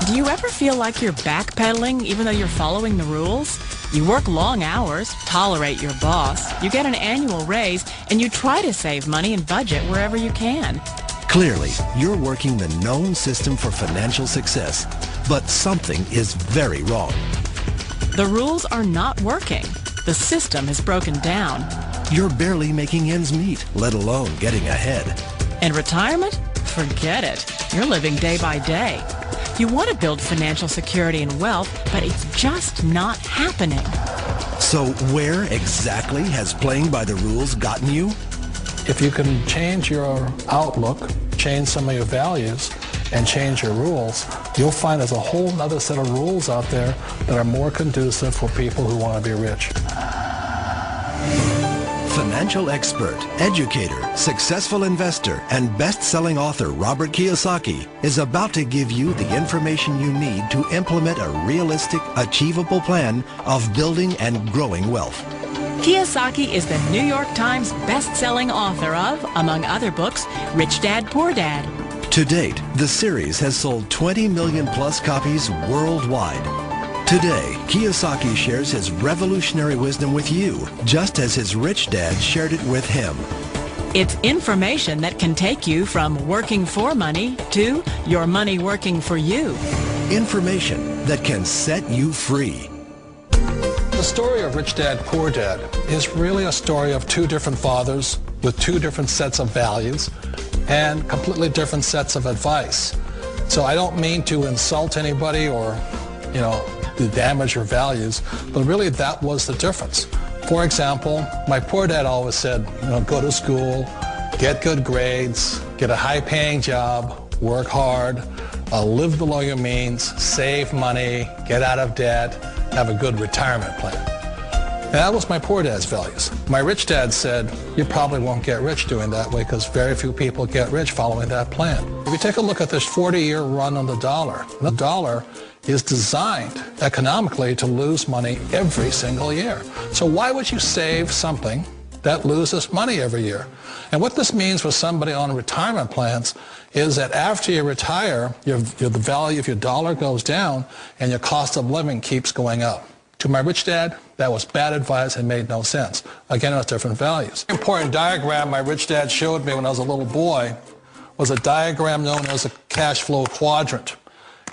Do you ever feel like you're backpedaling even though you're following the rules? You work long hours, tolerate your boss, you get an annual raise, and you try to save money and budget wherever you can. Clearly, you're working the known system for financial success, but something is very wrong. The rules are not working. The system has broken down. You're barely making ends meet, let alone getting ahead. And retirement? Forget it. You're living day by day. You want to build financial security and wealth, but it's just not happening. So where exactly has playing by the rules gotten you? If you can change your outlook, change some of your values, and change your rules, you'll find there's a whole other set of rules out there that are more conducive for people who want to be rich. Financial expert, educator, successful investor, and best-selling author Robert Kiyosaki is about to give you the information you need to implement a realistic, achievable plan of building and growing wealth. Kiyosaki is the New York Times best-selling author of, among other books, Rich Dad, Poor Dad. To date, the series has sold 20 million plus copies worldwide. Today, Kiyosaki shares his revolutionary wisdom with you, just as his rich dad shared it with him. It's information that can take you from working for money to your money working for you. Information that can set you free. The story of Rich Dad, Poor Dad is really a story of two different fathers with two different sets of values and completely different sets of advice. So I don't mean to insult anybody or, to damage your values, but really that was the difference. For example, my poor dad always said, go to school, get good grades, get a high-paying job, work hard, live below your means, save money, get out of debt, have a good retirement plan. And that was my poor dad's values. My rich dad said, you probably won't get rich doing that way because very few people get rich following that plan. If you take a look at this 40-year run on the dollar is designed economically to lose money every single year. So why would you save something that loses money every year? And what this means for somebody on retirement plans is that after you retire, the value of your dollar goes down and your cost of living keeps going up. To my rich dad, that was bad advice and made no sense. Again, it was different values. An important diagram my rich dad showed me when I was a little boy was a diagram known as a cash flow quadrant.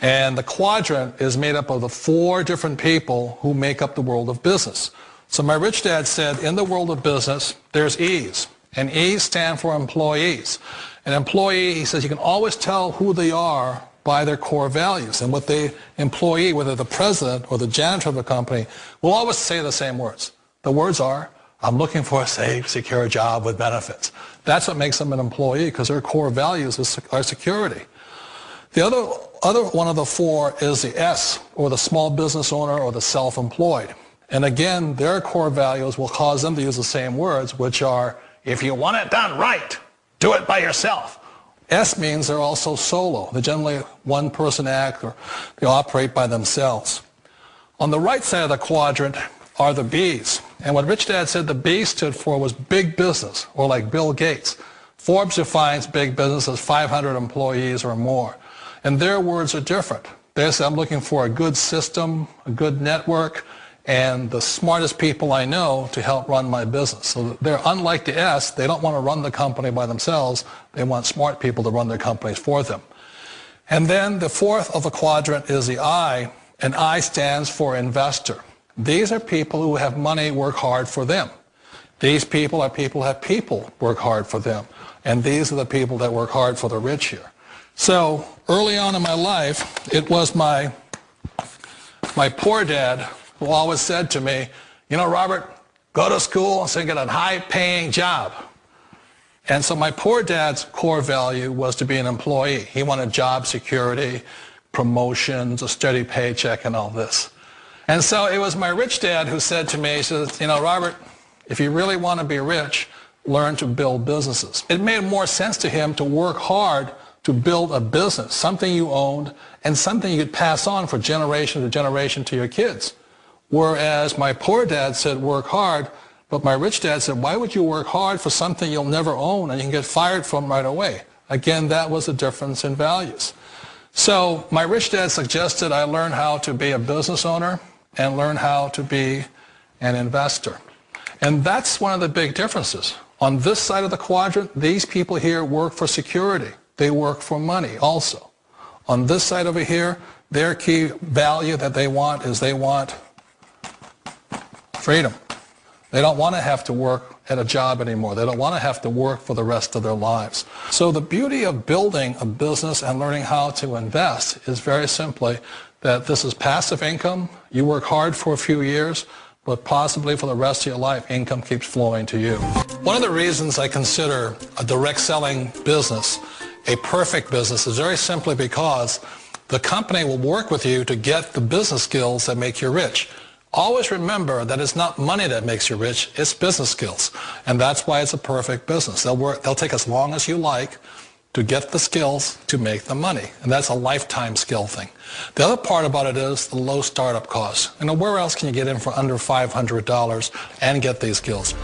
And the quadrant is made up of the four different people who make up the world of business. So my rich dad said, in the world of business, there's E's. And E's stand for employees. An employee, he says, you can always tell who they are by their core values. And what the employee, whether the president or the janitor of the company, will always say the same words. The words are, I'm looking for a safe, secure job with benefits. That's what makes them an employee, because their core values are security. The other one of the four is the S, or the small business owner or the self-employed. And again, their core values will cause them to use the same words, which are, if you want it done right, do it by yourself. S means they're also solo. They're generally one-person act, or they operate by themselves. On the right side of the quadrant are the B's. And what Rich Dad said the B stood for was big business, or like Bill Gates. Forbes defines big business as 500 employees or more. And their words are different. They say, I'm looking for a good system, a good network, and the smartest people I know to help run my business. So they're unlike the S. They don't want to run the company by themselves. They want smart people to run their companies for them. And then the fourth of the quadrant is the I, and I stands for investor. These are people who have money work hard for them. These people are people who have people work hard for them. And these are the people that work hard for the rich here. So early on in my life, it was my poor dad who always said to me, Robert, go to school and get a high-paying job. And so my poor dad's core value was to be an employee. He wanted job security, promotions, a steady paycheck, and all this. And so it was my rich dad who said to me, he says, Robert, if you really want to be rich, learn to build businesses. It made more sense to him to work hard to build a business, something you owned, and something you could pass on for generation to generation to your kids. Whereas my poor dad said work hard, but my rich dad said, why would you work hard for something you'll never own and you can get fired from right away? Again, that was the difference in values. So my rich dad suggested I learn how to be a business owner and learn how to be an investor. And that's one of the big differences. On this side of the quadrant, these people here work for security. They work for money also. On this side over here, their key value that they want is they want freedom. They don't want to have to work at a job anymore. They don't want to have to work for the rest of their lives. So the beauty of building a business and learning how to invest is very simply that this is passive income. You work hard for a few years, but possibly for the rest of your life, income keeps flowing to you. One of the reasons I consider a direct selling business a perfect business is very simply because the company will work with you to get the business skills that make you rich. Always remember that it's not money that makes you rich, it's business skills. And that's why it's a perfect business. They'll take as long as you like to get the skills to make the money. And that's a lifetime skill thing. The other part about it is the low startup costs. You know, where else can you get in for under $500 and get these skills?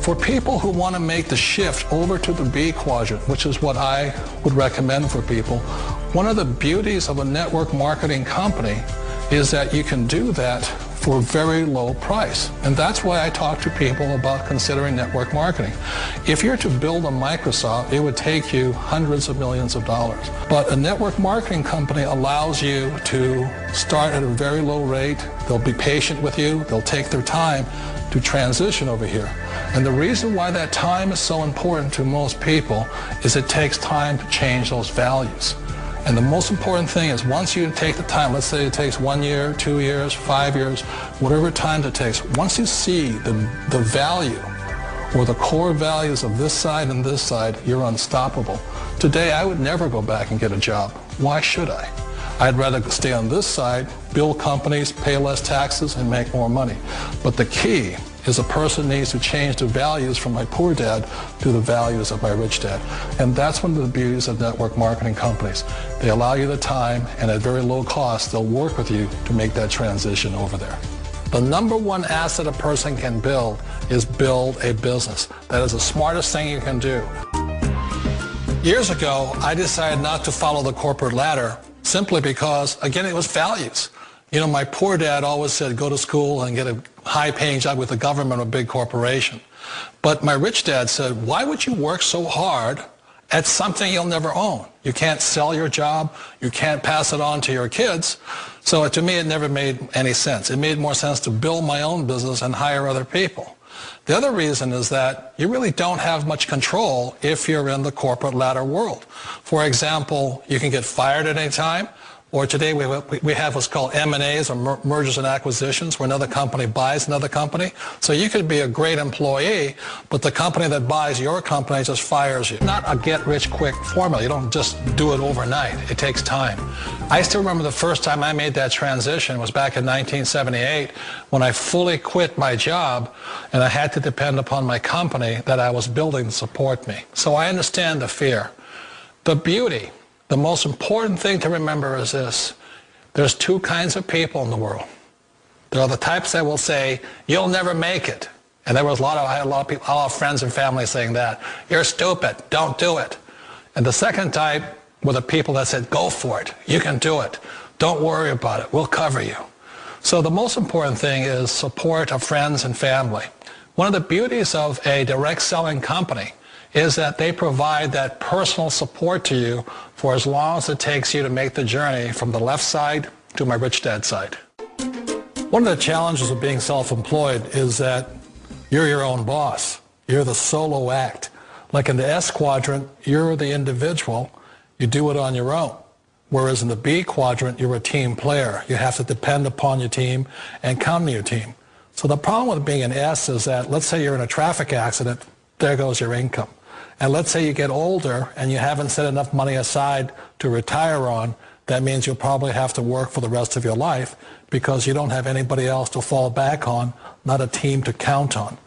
For people who want to make the shift over to the B quadrant, which is what I would recommend for people, one of the beauties of a network marketing company is that you can do that for a very low price. And that's why I talk to people about considering network marketing. If you're to build a Microsoft, it would take you hundreds of millions of dollars. But a network marketing company allows you to start at a very low rate. They'll be patient with you. They'll take their time to transition over here. And the reason why that time is so important to most people is it takes time to change those values. And the most important thing is once you take the time, let's say it takes 1 year, 2 years, 5 years, whatever time it takes, once you see the value or the core values of this side and this side, you're unstoppable. Today, I would never go back and get a job. Why should I? I'd rather stay on this side, build companies, pay less taxes, and make more money. But the key is a person needs to change the values from my poor dad to the values of my rich dad. And that's one of the beauties of network marketing companies. They allow you the time, and at very low cost, they'll work with you to make that transition over there. The number one asset a person can build is build a business. That is the smartest thing you can do. Years ago, I decided not to follow the corporate ladder simply because, again, it was values. You know, my poor dad always said, go to school and get a high-paying job with the government or a big corporation. But my rich dad said, why would you work so hard at something you'll never own? You can't sell your job. You can't pass it on to your kids. So to me, it never made any sense. It made more sense to build my own business and hire other people. The other reason is that you really don't have much control if you're in the corporate ladder world. For example, you can get fired at any time. Or today we have what's called M&As, or mergers and acquisitions, where another company buys another company. So you could be a great employee, but the company that buys your company just fires you. Not a get-rich-quick formula. You don't just do it overnight. It takes time. I still remember the first time I made that transition was back in 1978 when I fully quit my job and I had to depend upon my company that I was building to support me. So I understand the fear. The beauty. The most important thing to remember is this. There's two kinds of people in the world. There are the types that will say, you'll never make it. And I had a lot of people, a lot of friends and family saying that. You're stupid. Don't do it. And the second type were the people that said, go for it. You can do it. Don't worry about it. We'll cover you. So the most important thing is support of friends and family. One of the beauties of a direct selling company is that they provide that personal support to you for as long as it takes you to make the journey from the left side to my rich dad side. One of the challenges of being self-employed is that you're your own boss. You're the solo act. Like in the S quadrant, you're the individual. You do it on your own. Whereas in the B quadrant, you're a team player. You have to depend upon your team and count on your team. So the problem with being an S is that, let's say you're in a traffic accident, there goes your income. And let's say you get older and you haven't set enough money aside to retire on, that means you'll probably have to work for the rest of your life because you don't have anybody else to fall back on, not a team to count on.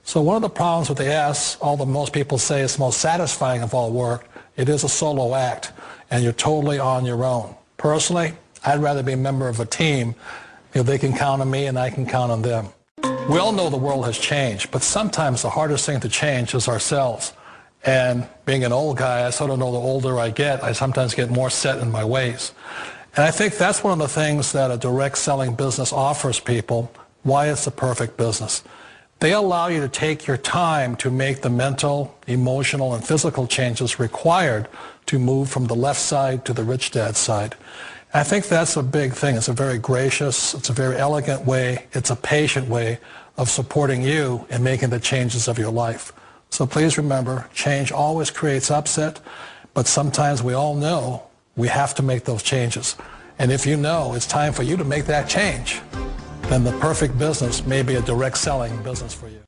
So one of the problems with the S, although most people say it's the most satisfying of all work, it is a solo act and you're totally on your own. Personally, I'd rather be a member of a team if they can count on me and I can count on them. We all know the world has changed, but sometimes the hardest thing to change is ourselves. And being an old guy, I sort of know the older I get, I sometimes get more set in my ways. And I think that's one of the things that a direct selling business offers people, why it's the perfect business. They allow you to take your time to make the mental, emotional, and physical changes required to move from the left side to the rich dad side. I think that's a big thing. It's a very gracious, it's a very elegant way, it's a patient way of supporting you in making the changes of your life. So please remember, change always creates upset, but sometimes we all know we have to make those changes. And if you know it's time for you to make that change, then the perfect business may be a direct selling business for you.